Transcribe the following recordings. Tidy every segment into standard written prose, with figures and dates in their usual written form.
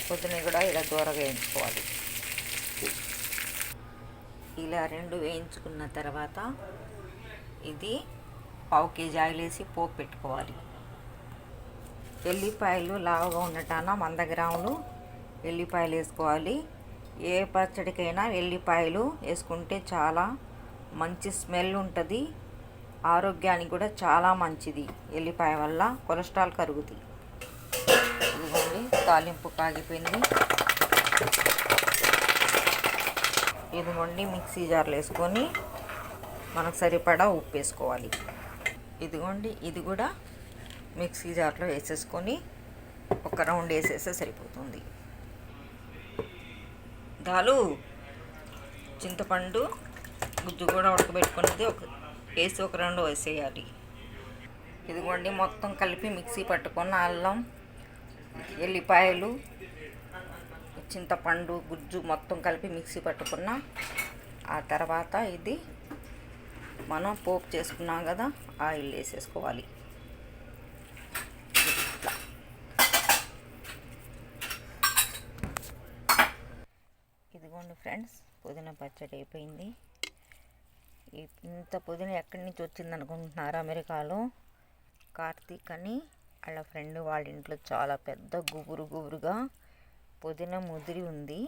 పుదీనా కూడా ఇలా దూరగా వేయించుకోవాలి. ఇలా రెండు వేయించుకున్న తర్వాత ఇది పావు కేజీ ఆయిల్ వేసి పోపు పెట్టుకోవాలి. ఎల్లిపాయలు లావుగా ఉండటాన 100 గ్రాములు ఎల్లిపాయలు వేసుకోవాలి. ఏ పచ్చడికైనా ఎల్లిపాయలు వేసుకుంటే చాలా మంచి స్మెల్ ఉంటుంది. ఆరోగ్యానికి కూడా చాలా మంచిది. ఎల్లిపాయ వల్ల కొలెస్ట్రాల్ కరుగుతుంది. ఇదిగోండి తాలింపు కాగిపోయింది. ఇదిగోండి మిక్సీ జార్లో వేసుకొని మనకు సరిపడా ఉప్పు వేసుకోవాలి. ఇదిగోండి ఇది కూడా మిక్సీ జార్లో వేసేసుకొని ఒక రౌండ్ వేసేస్తే సరిపోతుంది. దాలు చింతపండు గుజ్జు కూడా ఉడకబెట్టుకున్నది వేసి ఒక రౌండ్ వేసేయాలి. ఇదిగోండి మొత్తం కలిపి మిక్సీ పట్టుకున్న అల్లం, ఎల్లిపాయలు, చింతపండు గుజ్జు మొత్తం కలిపి మిక్సీ పట్టుకున్న ఆ తర్వాత ఇది మనం పోపు చేసుకున్నాం కదా, ఆయిల్ వేసేసుకోవాలి. ఇదిగోండి ఫ్రెండ్స్, పుదీనా పచ్చడి అయిపోయింది. ఇంత పుదీనా ఎక్కడి నుంచి వచ్చింది అనుకుంటున్నారు? అమెరికాలో కార్తీక్ అని వాళ్ళ ఫ్రెండ్ వాళ్ళ ఇంట్లో చాలా పెద్ద గుబురుగా పుదీనా ముదిరి ఉంది.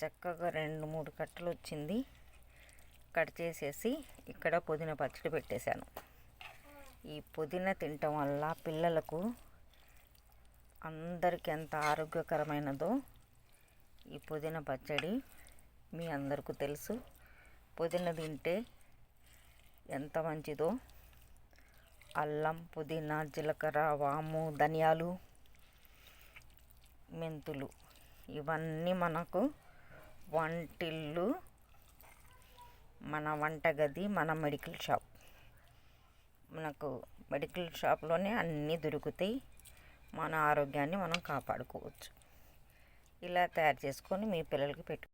చక్కగా 2-3 కట్టలు వచ్చింది. కట్ చేసేసి ఇక్కడ పుదీనా పచ్చడి పెట్టేశాను. ఈ పుదీనా తినటం వల్ల పిల్లలకు అందరికీ ఎంత ఆరోగ్యకరమైనదో ఈ పుదీనా పచ్చడి మీ అందరికీ తెలుసు. పుదీనా తింటే ఎంత మంచిదో. అల్లం, పుదీనా, జీలకర్ర, వాము, ధనియాలు, మెంతులు ఇవన్నీ మనకు వంటిల్లు, మన వంటగది, మన మెడికల్ షాప్. మనకు మెడికల్ షాప్లోనే అన్నీ దొరుకుతాయి. మన ఆరోగ్యాన్ని మనం కాపాడుకోవచ్చు. ఇలా తయారు చేసుకొని మీ పిల్లలకి పెట్టు.